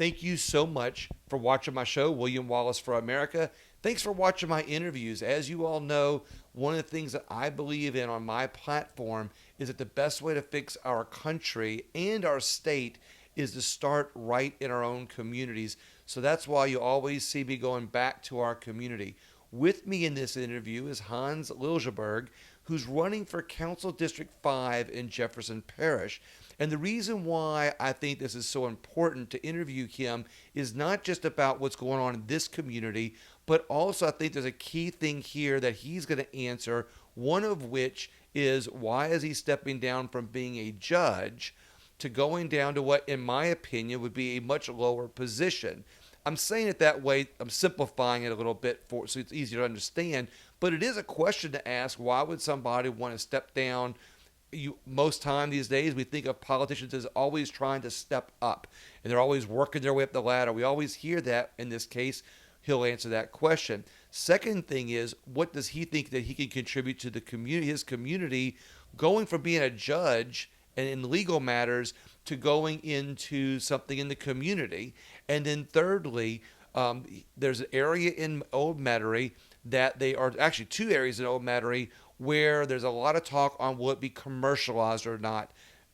Thank you so much for watching my show, William Wallace for America. Thanks for watching my interviews. As you all know, one of the things that I believe in on my platform is that the best way to fix our country and our state is to start right in our own communities. So that's why you always see me going back to our community. With me in this interview is Hans Liljeberg, who's running for Council District 5 in Jefferson Parish. And the reason why I think this is so important to interview him is not just about what's going on in this community, but also I think there's a key thing here that he's going to answer, one of which is why is he stepping down from being a judge to going down to what, in my opinion, would be a much lower position. I'm saying it that way. I'm simplifying it a little bit so it's easier to understand. But it is a question to ask, why would somebody want to step down? Most time these days, we think of politicians as always trying to step up, and they're always working their way up the ladder. We always hear that. In this case, he'll answer that question. Second thing is, what does he think that he can contribute to the community, his community, going from being a judge and in legal matters to going into something in the community? And then thirdly, there's an area in Old Metairie that they are actually two areas in Old Metairie where there's a lot of talk on will it be commercialized or not.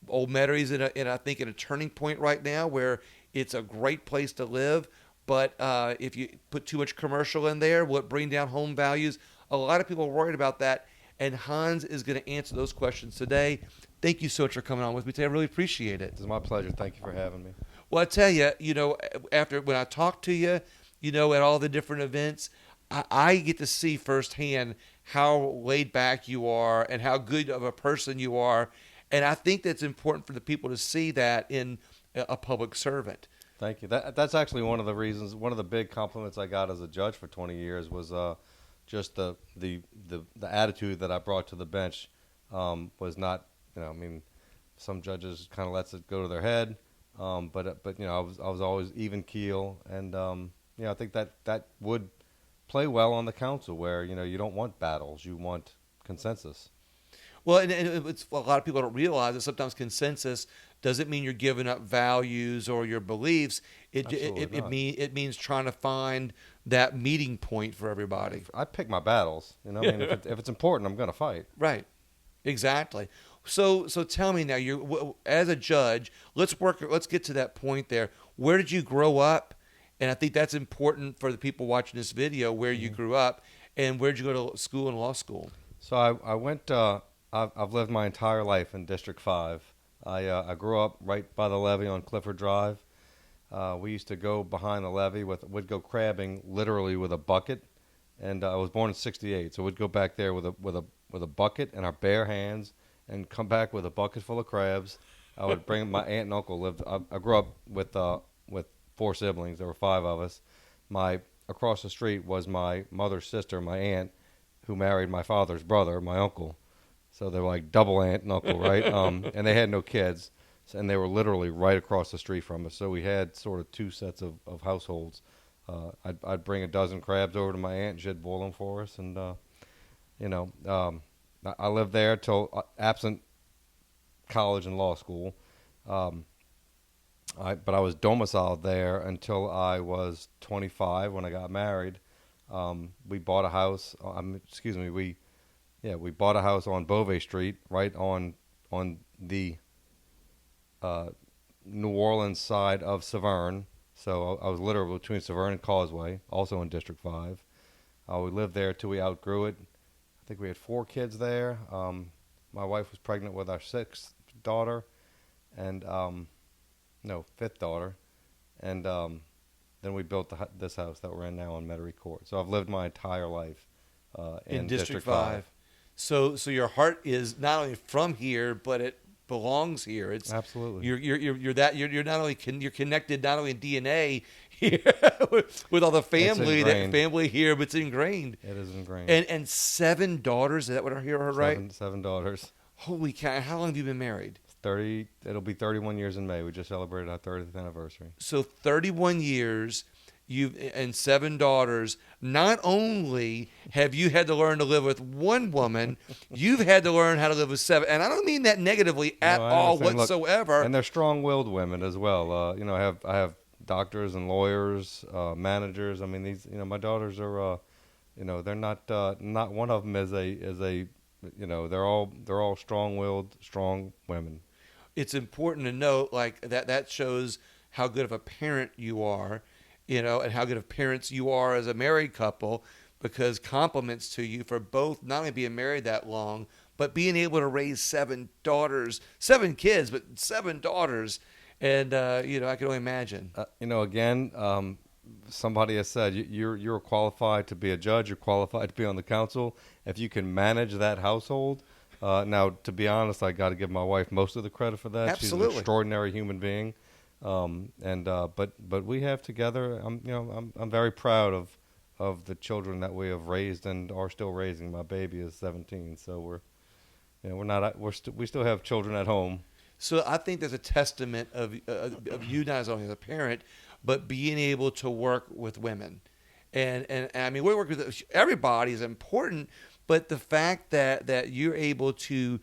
Old Metarie's I think in a turning point right now where it's a great place to live, but if you put too much commercial in there, will it bring down home values? A lot of people are worried about that, and Hans is going to answer those questions today. Thank you so much for coming on with me today. I really appreciate it. It's my pleasure. Thank you for having me. Well, I tell you, after when I talk to you, at all the different events, I get to see firsthand how laid back you are and how good of a person you are. And I think that's important for the people to see that in a public servant. Thank you. That's actually one of the reasons, one of the big compliments I got as a judge for 20 years was just the attitude that I brought to the bench was not, some judges kind of lets it go to their head. But I was always even keel. And, I think that would play well on the council where, you don't want battles, you want consensus. Well, and it's a lot of people don't realize that sometimes consensus doesn't mean you're giving up values or your beliefs. It means trying to find that meeting point for everybody. I pick my battles. If it's important, I'm going to fight. Right. Exactly. So tell me now, you as a judge, let's get to that point there. Where did you grow up? And I think that's important for the people watching this video, where you grew up and where did you go to school and law school? So I went, I've lived my entire life in District 5. I grew up right by the levee on Clifford Drive. We used to go behind the levee we'd go crabbing literally with a bucket. And I was born in '68, so we'd go back there with a bucket in our bare hands and come back with a bucket full of crabs. I would bring my aunt and uncle lived. I grew up with 4 siblings. There were 5 of us. Across the street was my mother's sister, my aunt, who married my father's brother, my uncle. So they're like double aunt and uncle, right? And they had no kids, and they were literally right across the street from us. So we had sort of 2 sets of households. I'd bring a dozen crabs over to my aunt, and she'd boil them for us. And, I lived there till absent college and law school. But I was domiciled there until I was 25 when I got married. We bought a house. We bought a house on Beauvais Street, right on the New Orleans side of Severn. So I was literally between Severn and Causeway, also in District 5. We lived there till we outgrew it. I think we had 4 kids there. My wife was pregnant with our 6th daughter, and 5th daughter, and then we built this house that we're in now on Metairie Court. So I've lived my entire life in District 5. So your heart is not only from here, but it belongs here. It's absolutely you're not only you're connected not only in DNA here with all the family here, but it's ingrained. It is ingrained. And 7 daughters. Is that what I hear? Right? 7 daughters. Holy cow! How long have you been married? 30. It'll be 31 years in May. We just celebrated our 30th anniversary. So 31 years. And 7 daughters. Not only have you had to learn to live with one woman, you've had to learn how to live with 7. And I don't mean that negatively at all whatsoever. Look, and they're strong-willed women as well. I have doctors and lawyers, managers. I mean, these, my daughters are, they're not one of them is a, they're all strong-willed, strong women. It's important to note like that shows how good of a parent you are, and how good of parents you are as a married couple, because compliments to you for both not only being married that long, but being able to raise 7 kids, but 7 daughters. And, I can only imagine. Again, somebody has said you're qualified to be a judge. You're qualified to be on the council if you can manage that household. Now, to be honest, I got to give my wife most of the credit for that. Absolutely. She's an extraordinary human being, but we have together. I'm very proud of the children that we have raised and are still raising. My baby is 17, so we still have children at home. So I think there's a testament of you not only as a parent, but being able to work with women, and I mean we work with everybody is important, but the fact that you're able to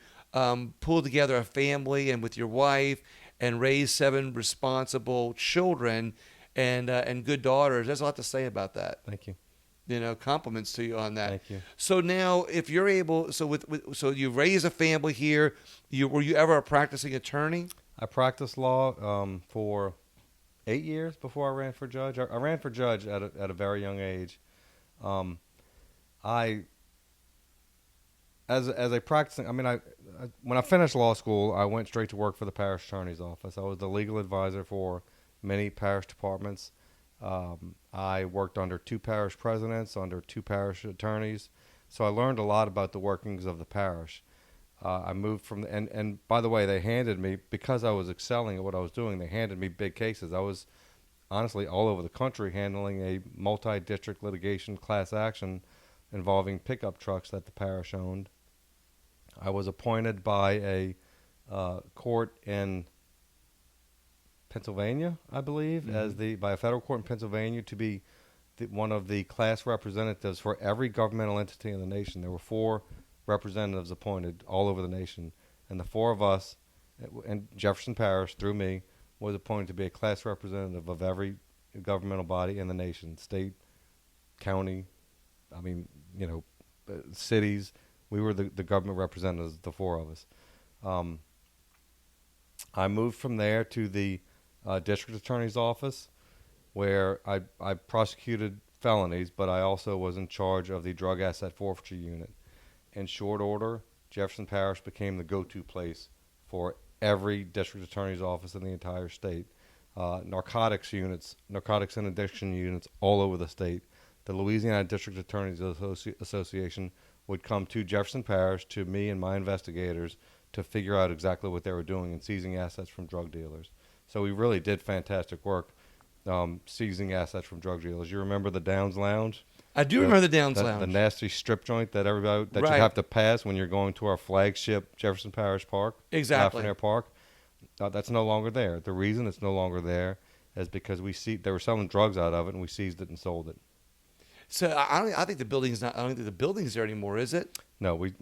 pull together a family and with your wife and raise 7 responsible children and good daughters, there's a lot to say about that. Thank you. Compliments to you on that. Thank you. So now, if you're able, so you raise a family here. Were you ever a practicing attorney? I practiced law for 8 years before I ran for judge. I ran for judge at a very young age. As a practicing, when I finished law school, I went straight to work for the parish attorney's office. I was the legal advisor for many parish departments. I worked under 2 parish presidents, under 2 parish attorneys, so I learned a lot about the workings of the parish. I moved from, and by the way, they handed me, because I was excelling at what I was doing, they handed me big cases. I was honestly all over the country handling a multi-district litigation class action involving pickup trucks that the parish owned. I was appointed by a court in Pennsylvania, I believe, by a federal court in Pennsylvania to be one of the class representatives for every governmental entity in the nation. There were 4 representatives appointed all over the nation, and the 4 of us, and Jefferson Parish, through me, was appointed to be a class representative of every governmental body in the nation, state, county, cities. We were the government representatives, the 4 of us. I moved from there to the district attorney's office, where I prosecuted felonies, but I also was in charge of the drug asset forfeiture unit. In short order, Jefferson Parish became the go-to place for every district attorney's office in the entire state. Narcotics and addiction units all over the state. The Louisiana District Attorneys Association would come to Jefferson Parish, to me and my investigators, to figure out exactly what they were doing in seizing assets from drug dealers. So we really did fantastic work seizing assets from drug dealers. You remember the Downs Lounge? I do remember the Downs Lounge. The nasty strip joint that Right. you have to pass when you're going to our flagship Jefferson Parish Park. Exactly. Lafreniere Park. That's no longer there. The reason it's no longer there is because they were selling drugs out of it, and we seized it and sold it. So I think the building's not. I don't think the building's there anymore, is it? No, we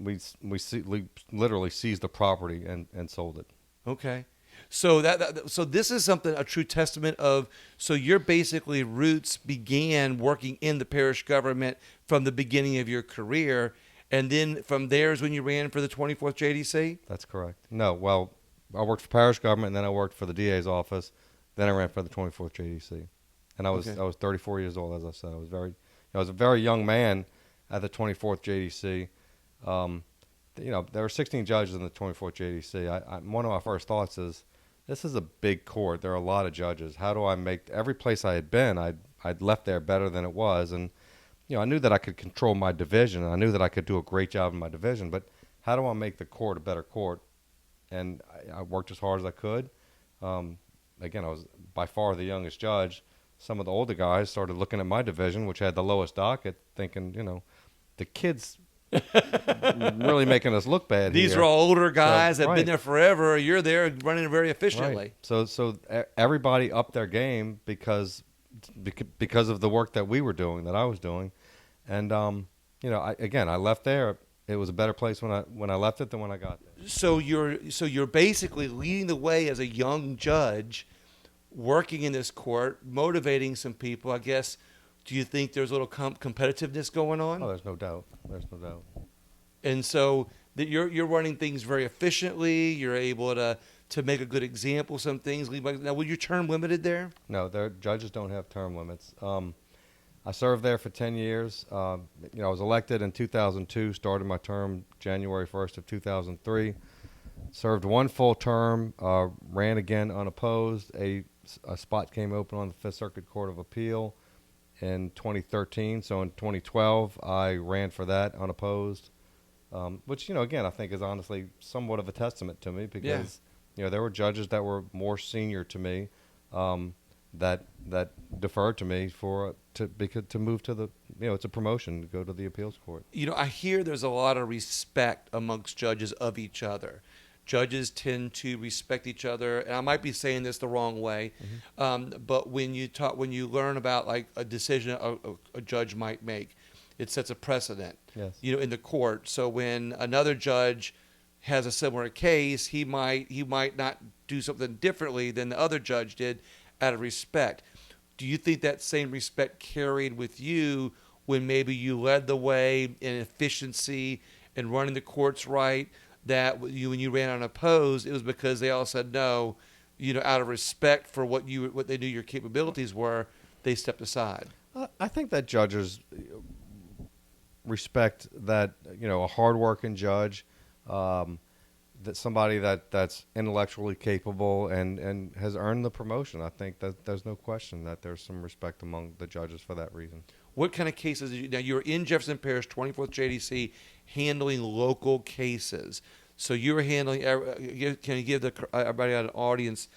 literally seized the property and sold it. Okay. So so this is a true testament of. So your basically roots began working in the parish government from the beginning of your career, and then from there is when you ran for the 24th JDC. That's correct. No, well, I worked for parish government, and then I worked for the DA's office. Then I ran for the 24th JDC, and I was 34 years old, as I said. I was a very young man at the 24th JDC. There were 16 judges in the 24th JDC. One of my first thoughts is, this is a big court. There are a lot of judges. How do I make every place I had been, I'd left there better than it was, and I knew that I could control my division, and I knew that I could do a great job in my division. But how do I make the court a better court? And I worked as hard as I could. Again, I was by far the youngest judge. Some of the older guys started looking at my division, which had the lowest docket, thinking, the kids really making us look bad. These here. are all older guys that have right. been there forever. You're there running very efficiently. Right. So everybody upped their game because of the work that we were doing, that I was doing, and I left there. It was a better place when I left it than when I got there. So you're basically leading the way as a young judge working in this court, motivating some people. I guess. Do you think there's a little competitiveness going on? Oh, there's no doubt. There's no doubt. And so that you're running things very efficiently. You're able to make a good example of some things. Now, were your term limited there? No, judges don't have term limits. I served there for 10 years. I was elected in 2002, started my term January 1st of 2003. Served one full term, ran again unopposed. A spot came open on the Fifth Circuit Court of Appeal in 2013. So in 2012, I ran for that unopposed, which, again, I think is honestly somewhat of a testament to me because, there were judges that were more senior to me that deferred to me to move to the, it's a promotion to go to the appeals court. I hear there's a lot of respect amongst judges of each other. Judges tend to respect each other, and I might be saying this the wrong way, but when you learn about like a decision a judge might make, it sets a precedent. Yes. In the court. So when another judge has a similar case, he might not do something differently than the other judge did, out of respect. Do you think that same respect carried with you when maybe you led the way in efficiency and running the courts right? That when you ran unopposed, it was because they all said no, out of respect for what they knew your capabilities were, they stepped aside. I think that judges respect that a hardworking judge, that somebody that's intellectually capable and has earned the promotion. I think that there's no question that there's some respect among the judges for that reason. What kind of cases now you were in Jefferson Parish, 24th JDC, handling local cases. So you were handling. Can you give everybody out an audience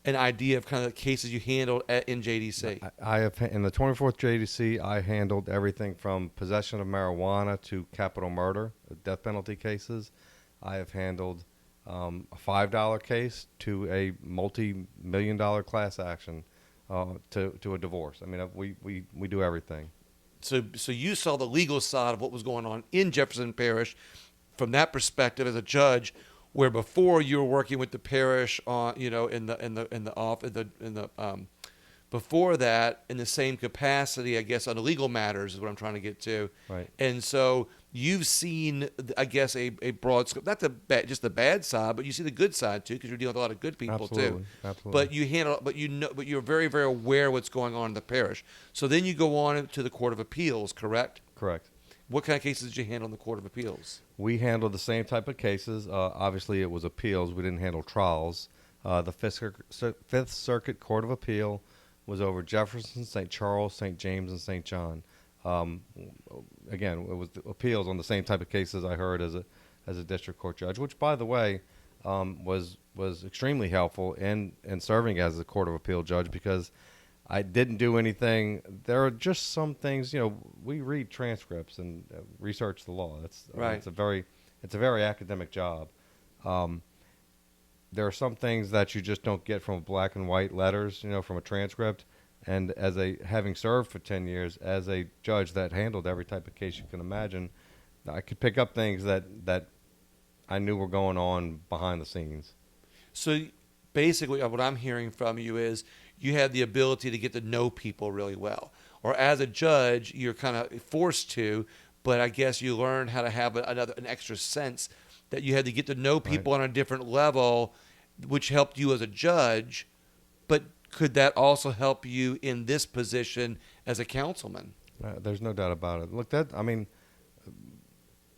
an idea of kind of the cases you handled in JDC? I have in the 24th JDC. I handled everything from possession of marijuana to capital murder, death penalty cases. I have handled a $5 case to a multi-million-dollar class action to a divorce. I mean, we do everything. So you saw the legal side of what was going on in Jefferson Parish from that perspective as a judge, where before you were working with the parish on before that in the same capacity, I guess, on the legal matters is what I'm trying to get to. Right. And so you've seen, I guess, a broad scope, not just the bad side, but you see the good side too, because you're dealing with a lot of good people too. Absolutely. But you're very, very aware of what's going on in the parish. So then you go on to the Court of Appeals, correct? Correct. What kind of cases did you handle in the Court of Appeals? We handled the same type of cases. Obviously, it was appeals. We didn't handle trials. The Fifth Circuit Court of Appeal was over Jefferson, St. Charles, St. James, and St. John. Again, it was appeals on the same type of cases I heard as a district court judge, which, by the way, was extremely helpful in serving as a Court of Appeal judge because I didn't do anything. There are just some things, we read transcripts and research the law. Right. It's a very academic job. There are some things that you just don't get from black and white letters, from a transcript. And having served for 10 years as a judge that handled every type of case you can imagine, I could pick up things that I knew were going on behind the scenes. So basically what I'm hearing from you is you have the ability to get to know people really well. Or as a judge, you're kind of forced to, but I guess you learn how to have an extra sense that you had to get to know people on a different level, which helped you as a judge. But could that also help you in this position as a councilman? There's no doubt about it. Look,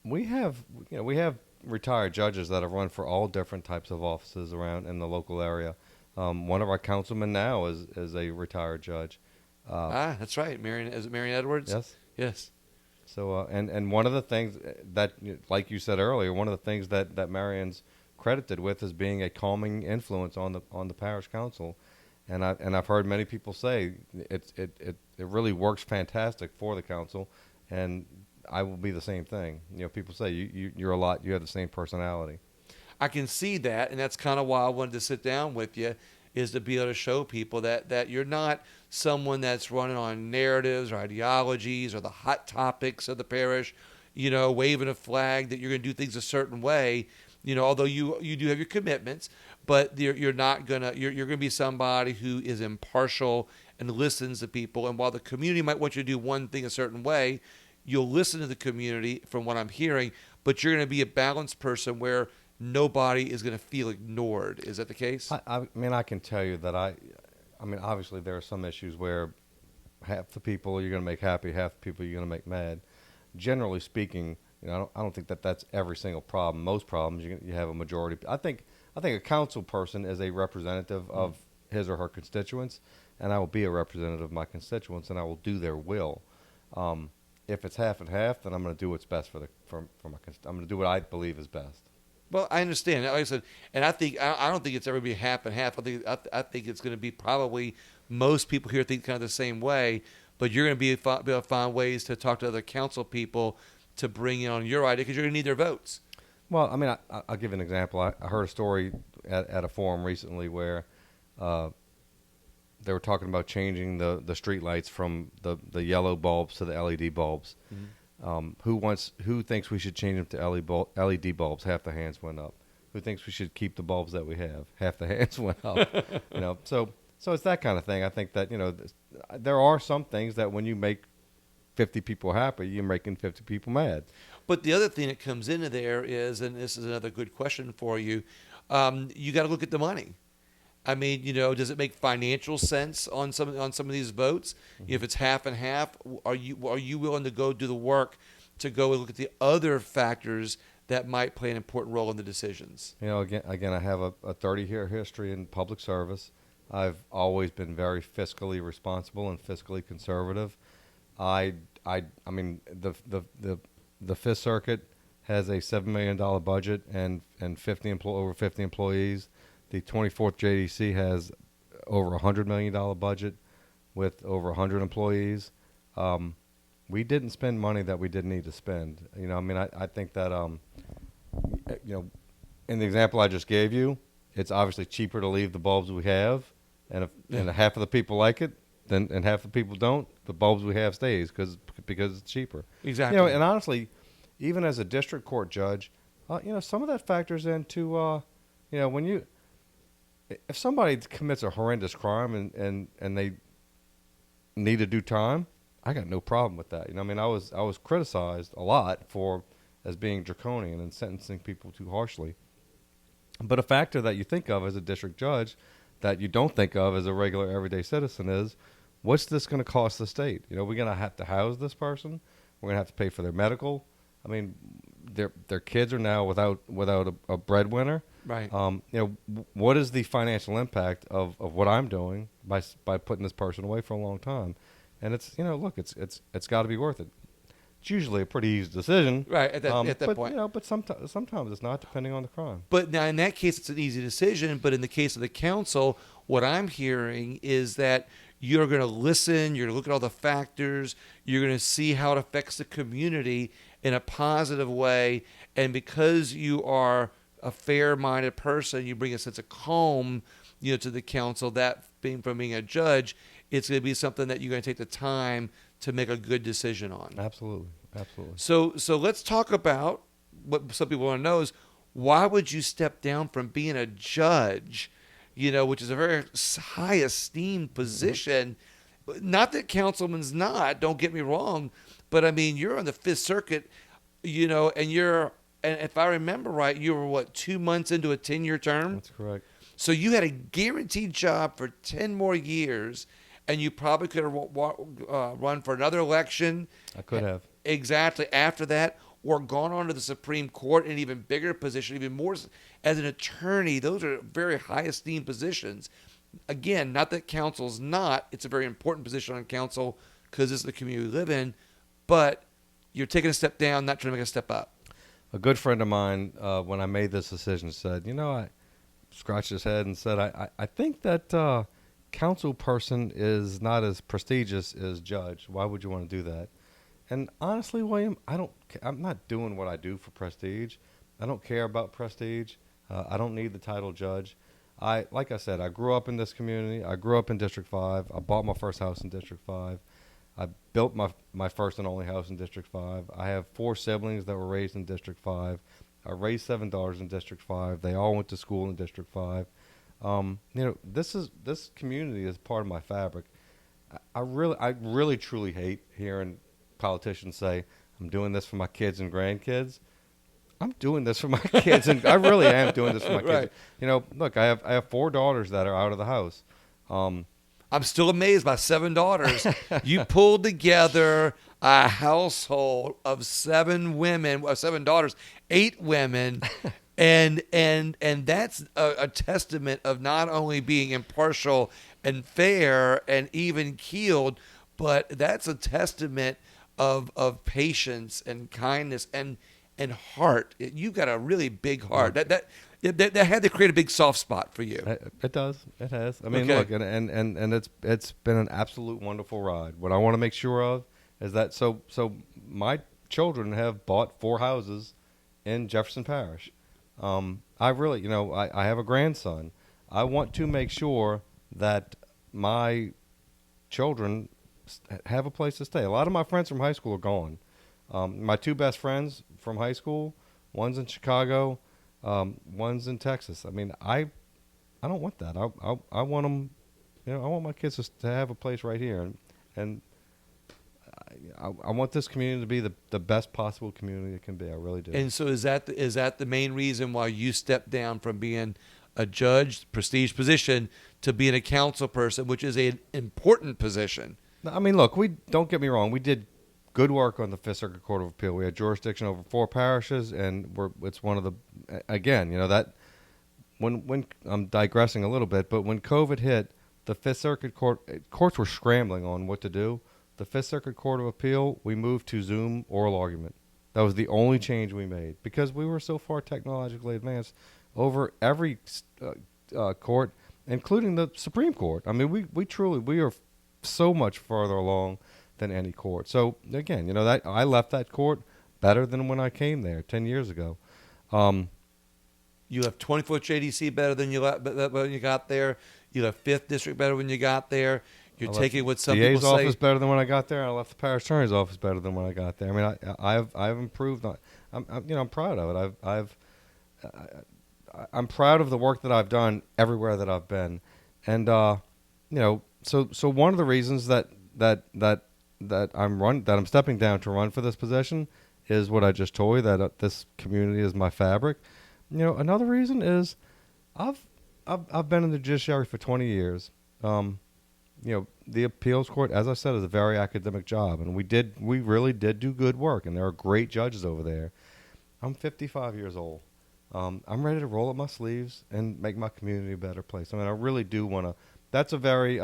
we have retired judges that have run for all different types of offices around in the local area. One of our councilmen now is a retired judge. That's right. Is it Marion Edwards? Yes. Yes. So, and one of the things that, like you said earlier, one of the things that Marion's credited with is being a calming influence on the parish council, and I've heard many people say it really works fantastic for the council, and I will be the same thing. People say you have the same personality. I can see that, and that's kind of why I wanted to sit down with you, is to be able to show people that you're not someone that's running on narratives or ideologies or the hot topics of the parish, waving a flag that you're going to do things a certain way, although you do have your commitments, but you're not gonna you're gonna be somebody who is impartial and listens to people. And while the community might want you to do one thing a certain way, you'll listen to the community from what I'm hearing. But you're gonna be a balanced person where nobody is gonna feel ignored. Is that the case? I mean, I can tell you that I mean, obviously there are some issues where half the people you're going to make happy, half the people you're going to make mad. Generally speaking, I don't think that that's every single problem. Most problems you have a majority. I think a council person is a representative of his or her constituents, and I will be a representative of my constituents, and I will do their will. If it's half and half, then I'm going to do what's best for my. I'm going to do what I believe is best. Well, I understand. Like I said, and I don't think it's ever be half and half. I think it's going to be probably most people here think kind of the same way. But you're going to be able to find ways to talk to other council people to bring in on your idea because you're going to need their votes. Well, I mean, I'll give you an example. I heard a story at a forum recently where they were talking about changing the street lights from the yellow bulbs to the LED bulbs. Mm-hmm. Who thinks we should change them to LED bulbs? Half the hands went up. Who thinks we should keep the bulbs that we have? Half the hands went up. So it's that kind of thing. I think that there are some things that when you make 50 people happy, you're making 50 people mad. But the other thing that comes into there is, and this is another good question for you, you got to look at the money. I mean, does it make financial sense on some of these votes? Mm-hmm. If it's half and half, are you willing to go do the work to go and look at the other factors that might play an important role in the decisions? Again, I have a 30-year history in public service. I've always been very fiscally responsible and fiscally conservative. I mean, the Fifth Circuit has a $7 million budget and over 50 employees. The 24th JDC has over $100 million budget with over 100 employees. We didn't spend money that we didn't need to spend. I think that, in the example I just gave you, it's obviously cheaper to leave the bulbs we have, and if half of the people like it, and half the people don't, the bulbs we have stays because it's cheaper. Exactly. And honestly, even as a district court judge, some of that factors into, if somebody commits a horrendous crime and they need to do time, I got no problem with that. I was criticized a lot as being draconian and sentencing people too harshly. But a factor that you think of as a district judge that you don't think of as a regular everyday citizen is, what's this going to cost the state? We're going to have to house this person. We're going to have to pay for their medical. I mean, their kids are now without a breadwinner. Right. What is the financial impact of what I'm doing by putting this person away for a long time? And it's got to be worth it. It's usually a pretty easy decision, right? At that point, but sometimes it's not, depending on the crime. But now in that case, it's an easy decision. But in the case of the council, what I'm hearing is that you're going to listen, you're going to look at all the factors, you're going to see how it affects the community in a positive way, and because you are a fair-minded person, you bring a sense of calm, to the council. That from being a judge, it's going to be something that you're going to take the time to make a good decision on. Absolutely. So let's talk about what some people want to know is, why would you step down from being a judge, which is a very high esteemed position? Mm-hmm. Not that councilman's not, don't get me wrong, but I mean, you're on the Fifth Circuit, and if I remember right, you were 2 months into a 10-year term? That's correct. So you had a guaranteed job for 10 more years, and you probably could have run for another election. I could have. Exactly. After that, or gone on to the Supreme Court in an even bigger position, even more as an attorney. Those are very high esteemed positions. Again, not that council's not. It's a very important position on council because it's the community we live in. But you're taking a step down, not trying to make a step up. A good friend of mine, when I made this decision, said, I scratched his head and said, I think that council person is not as prestigious as judge. Why would you want to do that? And honestly, William, I'm not doing what I do for prestige. I don't care about prestige. I don't need the title judge. Like I said, I grew up in this community. I grew up in District 5. I bought my first house in District 5. I built my first and only house in District 5. I have 4 siblings that were raised in District 5. I raised 7 daughters in District 5. They all went to school in District 5. This community is part of my fabric. I really truly hate hearing politicians say, "I'm doing this for my kids and grandkids." I'm doing this for my kids, and I really am doing this for my kids. Right. Look, I have 4 daughters that are out of the house. I'm still amazed by 7 daughters. You pulled together a household of 7 women, 7 daughters, 8 women, and that's a testament of not only being impartial and fair and even keeled, but that's a testament of patience and kindness and heart. You've got a really big heart. That had to create a big soft spot for you. It does. It has. I mean, Okay. look, and it's been an absolute wonderful ride. What I want to make sure of is that so my children have bought 4 houses in Jefferson Parish. I really, I have a grandson. I want to make sure that my children have a place to stay. A lot of my friends from high school are gone. My 2 best friends from high school, one's in Chicago, one's in Texas. I mean, I don't want that. I want them, I want my kids to have a place right here, and I want this community to be the best possible community it can be. I really do. And so is that the main reason why you stepped down from being a judge, prestige position, to being a council person, which is an important position? I mean, look, don't get me wrong. We did good work on the Fifth Circuit Court of Appeal. We had jurisdiction over 4 parishes, and it's one of the, again, that when I'm digressing a little bit, but when COVID hit, the Fifth Circuit courts were scrambling on what to do. The Fifth Circuit Court of Appeal, we moved to Zoom oral argument. That was the only change we made because we were so far technologically advanced over every court, including the Supreme Court. I mean, we are so much farther along than any court. So again, that I left that court better than when I came there 10 years ago. You left 24th JDC better than you left when you got there. You left 5th District better when you got there. You're taking what some DA's people say. office better than when I got there. I left the parish attorney's office better than when I got there. I mean, I've improved. I'm proud of it. I'm proud of the work that I've done everywhere that I've been, and so one of the reasons that I'm stepping down to run for this position is what I just told you, that this community is my fabric. Another reason is I've been in the judiciary for 20 years. The appeals court, as I said, is a very academic job, and we really did do good work, and there are great judges over there. I'm 55 years old. I'm ready to roll up my sleeves and make my community a better place. I mean, I really do want to. That's a very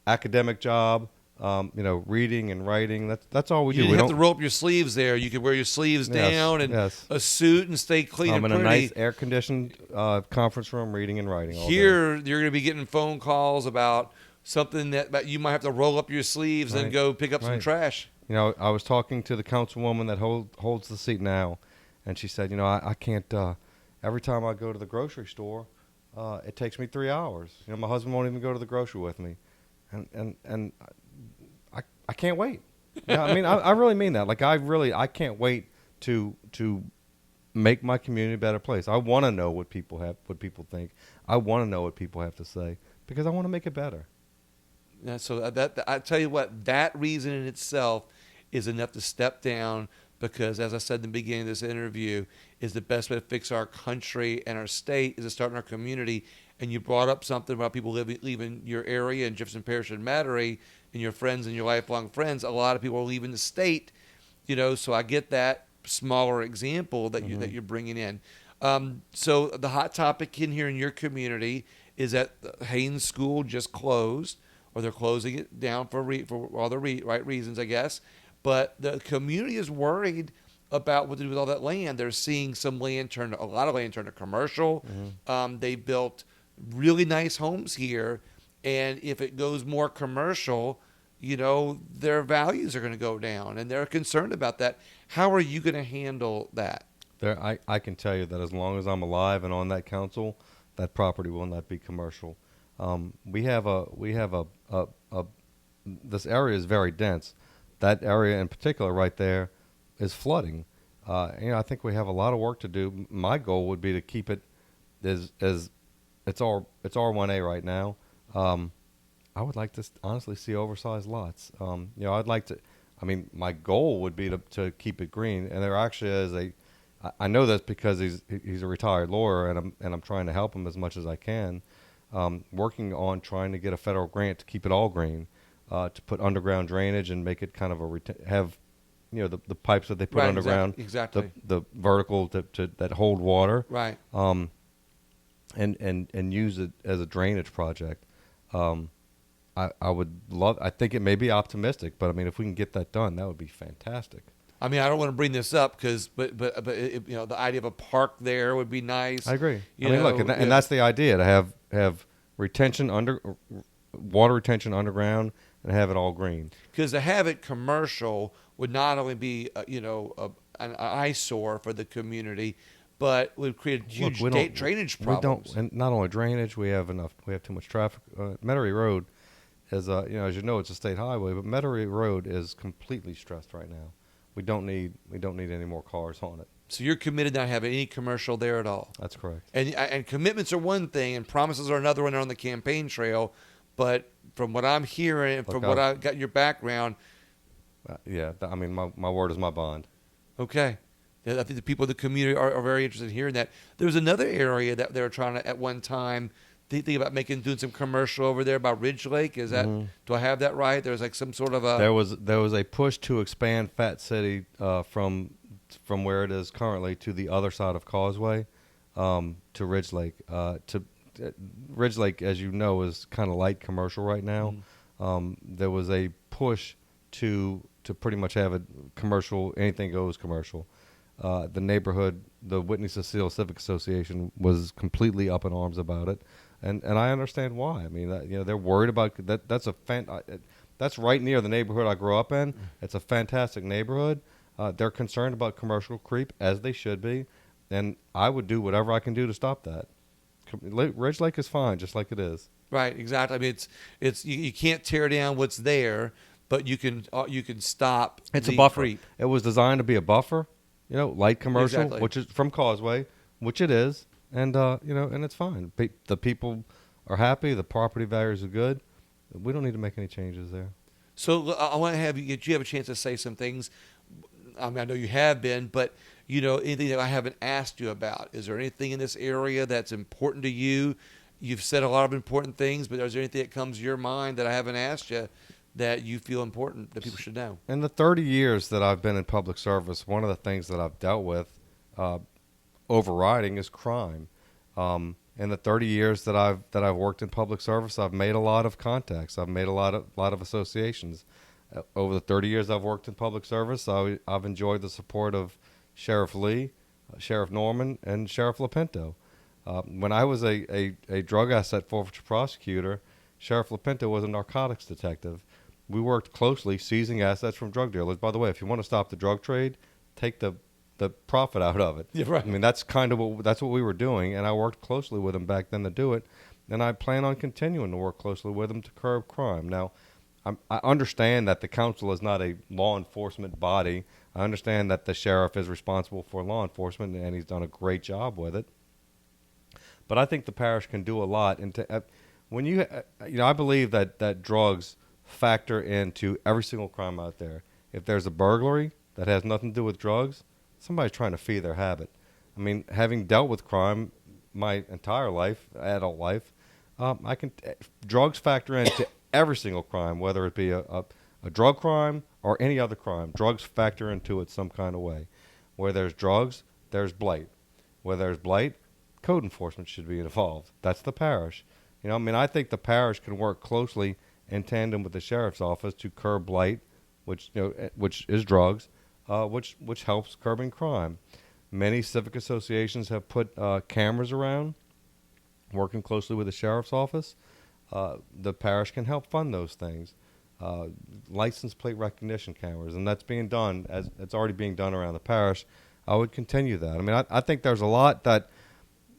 academic job. Reading and writing. That's all we do. You We have don't to roll up your sleeves there. You can wear your sleeves down and yes. a suit and stay clean and I'm pretty. in a nice air-conditioned conference room, reading and writing all Here, day. you're going to be getting phone calls about something that you might have to roll up your sleeves and go pick up some trash. I was talking to the councilwoman that holds the seat now, and she said, I can't. Every time I go to the grocery store, it takes me 3 hours. My husband won't even go to the grocery with me, and I can't wait. I mean, I really mean that. Like, I can't wait to make my community a better place. I want to know what people think. I want to know what people have to say because I want to make it better. Yeah, so that I tell you what, that reason in itself is enough to step down because, as I said in the beginning of this interview, is the best way to fix our country and our state is to start in our community. And you brought up something about people leaving your area in Jefferson Parish and Mattery, and your friends and your lifelong friends. A lot of people are leaving the state, so I get that smaller example that you're bringing in. So the hot topic in here in your community is that Haynes School just closed, or they're closing it down for all the right reasons, I guess. But the community is worried about what to do with all that land. They're seeing a lot of land turn to commercial. They built really nice homes here, and if it goes more commercial, their values are going to go down, and they're concerned about that. How are you going to handle that? I can tell you that as long as I'm alive and on that council, that property will not be commercial. We have this area is very dense. That area in particular right there is flooding. I think we have a lot of work to do. My goal would be to keep it as it's R1A right now. I would like to honestly see oversized lots. I'd like to. I mean, my goal would be to keep it green, and there actually is a. I know that's because he's a retired lawyer, and I'm trying to help him as much as I can. Working on trying to get a federal grant to keep it all green, to put underground drainage and make it kind of have, the pipes that they put underground, exactly. the vertical to that hold water, Right. And use it as a drainage project. I would love. I think it may be optimistic, but I mean, if we can get that done, that would be fantastic. I mean, I don't want to bring this up but the idea of a park there would be nice. I agree. Look, and that's the idea, to have water retention underground and have it all green. Because to have it commercial would not only be an eyesore for the community, but would create huge drainage problems. We don't, and not only drainage, we have too much traffic. Metairie Road is as you know, it's a state highway, but Metairie Road is completely stressed right now. We don't need any more cars on it. So you're committed not to have any commercial there at all. That's correct. And commitments are one thing, and promises are another when they're on the campaign trail. But from what I'm hearing, and from what I got in your background, my word is my bond. Okay. I think the people of the community are very interested in hearing that. There was another area that they were trying to, at one time, think about doing some commercial over there about Ridge Lake. Is that, do I have that right? There's like some sort of a... There was a push to expand Fat City from where it is currently to the other side of Causeway, to Ridge Lake. Ridge Lake, as you know, is kind of light commercial right now. There was a push to pretty much have a commercial, anything goes commercial. The neighborhood, the Whitney Cecile Civic Association, was completely up in arms about it, and I understand why. I mean, they're worried about that. That's right near the neighborhood I grew up in. It's a fantastic neighborhood. They're concerned about commercial creep, as they should be, and I would do whatever I can do to stop that. Ridge Lake is fine, just like it is. Right, exactly. I mean, it's you can't tear down what's there, but you can stop. It's a buffer. Creep. It was designed to be a buffer, light commercial, exactly. Which is from Causeway, which it is, and and it's fine. The people are happy. The property values are good. We don't need to make any changes there. So I want to have you have a chance to say some things. I mean, I know you have been, but anything that I haven't asked you about. Is there anything in this area that's important to you? You've said a lot of important things, but is there anything that comes to your mind that I haven't asked you that you feel important that people should know? In the 30 years that I've been in public service, one of the things that I've dealt with overriding is crime. In the 30 years that I've worked in public service, I've made a lot of contacts. I've made a lot of associations. Over the 30 years I've worked in public service, I've enjoyed the support of Sheriff Lee, Sheriff Norman, and Sheriff LaPinto. When I was a drug asset forfeiture prosecutor, Sheriff LaPinto was a narcotics detective. We worked closely seizing assets from drug dealers. By the way, if you want to stop the drug trade, take the profit out of it. Yeah, right. I mean, that's what we were doing, and I worked closely with them back then to do it, and I plan on continuing to work closely with them to curb crime. Now, I understand that the council is not a law enforcement body. I understand that the sheriff is responsible for law enforcement, and he's done a great job with it. But I think the parish can do a lot. And I believe that drugs factor into every single crime out there. If there's a burglary that has nothing to do with drugs, somebody's trying to feed their habit. I mean, having dealt with crime my entire life, adult life, drugs factor into every single crime, whether it be a drug crime or any other crime. Drugs factor into it some kind of way. Where there's drugs, there's blight. Where there's blight, code enforcement should be involved. That's the parish. I think the parish can work closely in tandem with the sheriff's office to curb blight, which is drugs, which helps curbing crime. Many civic associations have put cameras around, working closely with the sheriff's office. The parish can help fund those things. License plate recognition cameras, and that's being done, as it's already being done around the parish. I would continue that. I think there's a lot that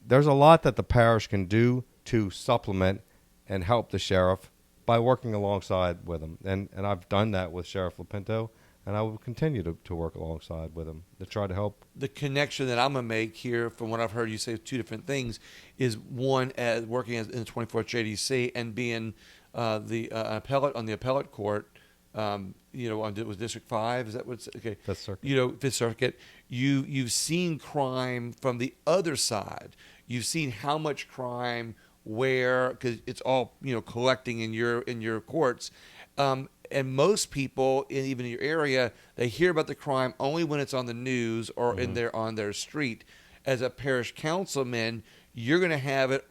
the parish can do to supplement and help the sheriff by working alongside with him. And I've done that with Sheriff LaPinto, and I will continue to work alongside with them to try to help. The connection that I'm gonna make here, from what I've heard you say, two different things, is one as working as in the 24th JDC and being the appellate on the appellate court. Was District 5? Is that what's okay? Fifth Circuit. Fifth Circuit. You've seen crime from the other side. You've seen how much crime, where, because it's all collecting in your courts. And most people, even in your area, they hear about the crime only when it's on the news or on their street. As a parish councilman, you're going to have it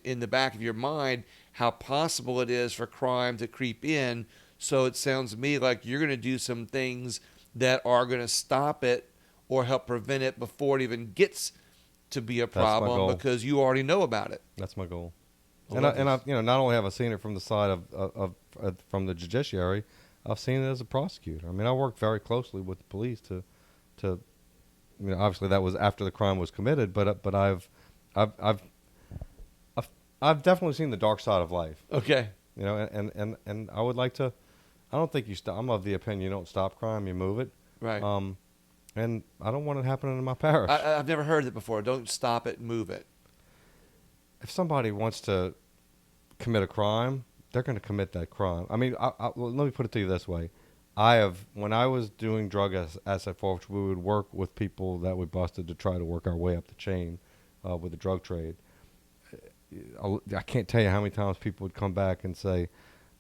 in the back of your mind how possible it is for crime to creep in. So it sounds to me like you're going to do some things that are going to stop it or help prevent it before it even gets to be a problem, because you already know about it. That's my goal. And I've not only have I seen it from the side of from the judiciary, I've seen it as a prosecutor. I mean, I work very closely with the police to obviously that was after the crime was committed, but I've definitely seen the dark side of life. Okay. And I would like to. I don't think you stop. I'm of the opinion you don't stop crime, you move it. Right. And I don't want it happening in my parish. I've never heard it before. Don't stop it, move it. If somebody wants to commit a crime, they're going to commit that crime. I mean, let me put it to you this way. When I was doing drug asset forfeiture, we would work with people that we busted to try to work our way up the chain with the drug trade. I can't tell you how many times people would come back and say,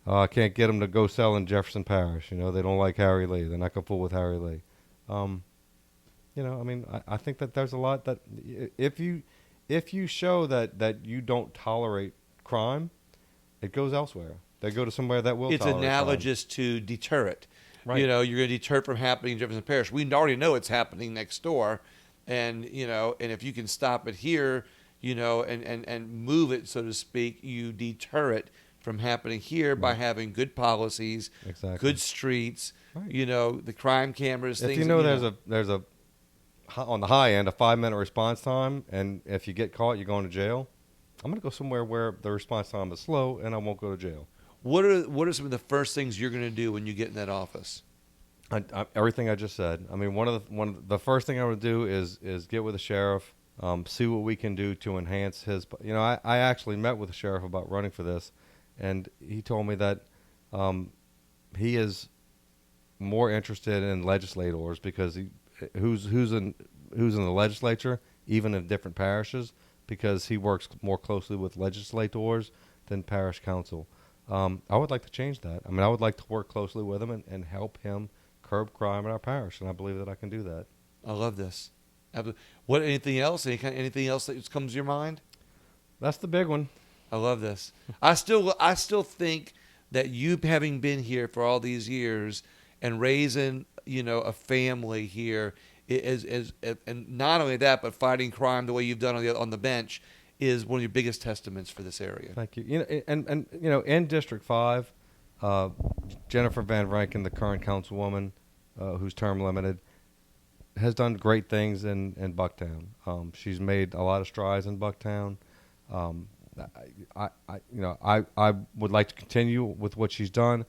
I can't get them to go sell in Jefferson Parish. They don't like Harry Lee. They're not going to fool with Harry Lee. I think that there's a lot that if you show that you don't tolerate crime, it goes elsewhere. They go to somewhere that will. It's analogous crime. to deter it. Right. You're going to deter it from happening in Jefferson Parish. We already know it's happening next door, and and if you can stop it here, and move it, so to speak, you deter it from happening here by having good policies, good streets, right. The crime cameras. If things there's a on the high end a 5-minute response time, and if you get caught, you're going to jail. I'm going to go somewhere where the response time is slow, and I won't go to jail. What are some of the first things you're going to do when you get in that office? Everything I just said. I mean, one of the first thing I would do is get with the sheriff, see what we can do to enhance his. I actually met with the sheriff about running for this, and he told me that he is more interested in legislators, because who's in the legislature, even in different parishes, because he works more closely with legislators than parish council. I would like to change that. I mean, I would like to work closely with him and help him curb crime in our parish, and I believe that I can do that. I love this. What? Anything else? Anything else that comes to your mind? That's the big one. I love this. I still think that you, having been here for all these years and raising a family here, is and not only that, but fighting crime the way you've done on the bench is one of your biggest testaments for this area. Thank you. In District 5, Jennifer Van Rankin, the current councilwoman, who's term limited, has done great things in Bucktown. She's made a lot of strides in Bucktown. I would like to continue with what she's done.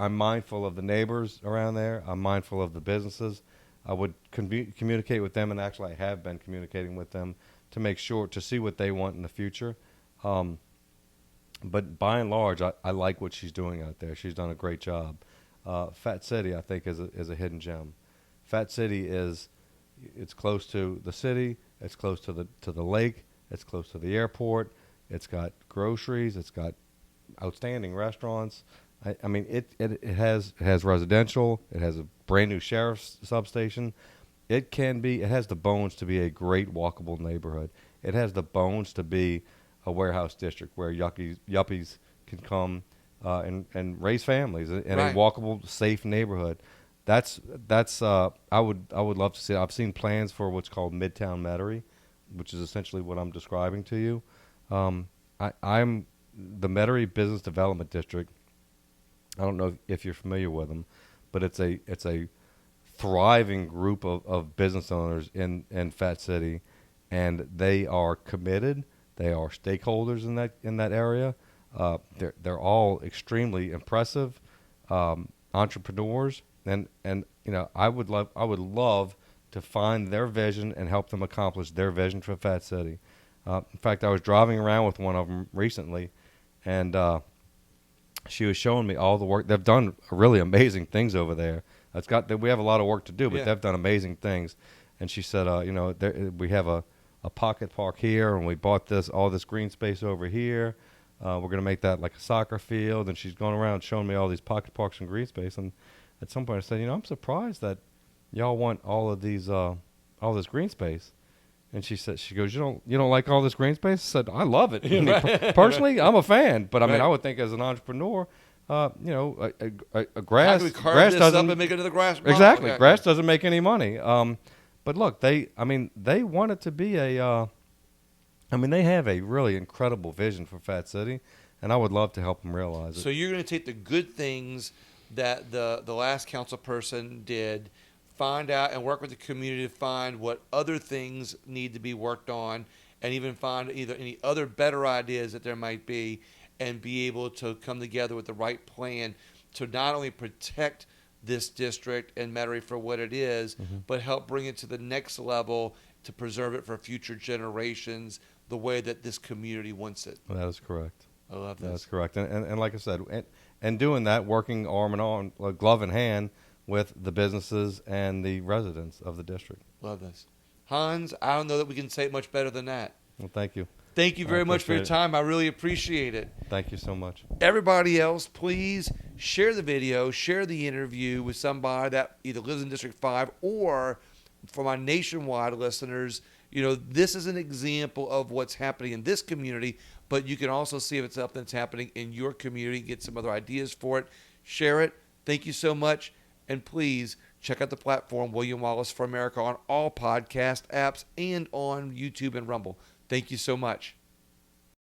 I'm mindful of the neighbors around there. I'm mindful of the businesses. I would communicate with them, and actually I have been communicating with them to make sure to see what they want in the future. But by and large, I like what she's doing out there. She's done a great job. Fat City, I think, is a hidden gem. Fat City it's close to the city. It's close to the lake. It's close to the airport. It's got groceries. It's got outstanding restaurants. I mean, it has residential. It has a brand new sheriff's substation. It has the bones to be a great walkable neighborhood. It has the bones to be a warehouse district where yuppies can come and raise families in right. a walkable, safe neighborhood. That's I would love to see. I've seen plans for what's called Midtown Metairie, which is essentially what I'm describing to you. I'm the Metairie Business Development District. I don't know if you're familiar with them, but it's a thriving group of business owners in Fat City, and they are committed. They are stakeholders in that area. They're all extremely impressive. entrepreneurs, and I would love to find their vision and help them accomplish their vision for Fat City. In fact, I was driving around with one of them recently, and she was showing me all the work they've done. Really amazing things over there. We have a lot of work to do, but they've done amazing things. And she said, we have a pocket park here, and we bought all this green space over here. We're going to make that like a soccer field. And she's going around showing me all these pocket parks and green space. And at some point I said, I'm surprised that y'all want all of these, all this green space. And she goes, you don't like all this green space? I said, I love it. I mean, personally, I'm a fan. But I mean, I would think as an entrepreneur, grass How do we carve this up and make it into the grass model? Exactly. Okay. Grass doesn't make any money. But look, they want it to be they have a really incredible vision for Fat City, and I would love to help them realize it. So you're going to take the good things that the last council person did, find out and work with the community to find what other things need to be worked on, and even find either any other better ideas that there might be, and be able to come together with the right plan to not only protect this district and Metairie for what it is, but help bring it to the next level to preserve it for future generations the way that this community wants it. That is correct. I love this. That's correct. And like I said, and doing that, working arm in arm, glove in hand with the businesses and the residents of the district. Love this. Hans, I don't know that we can say it much better than that. Well, thank you. Thank you very much for your time. I really appreciate it. Thank you so much. Everybody else, please share the video, share the interview with somebody that either lives in District 5 or for my nationwide listeners. This is an example of what's happening in this community, but you can also see if it's something that's happening in your community, get some other ideas for it. Share it. Thank you so much. And please check out the platform, William Wallace for America, on all podcast apps and on YouTube and Rumble. Thank you so much.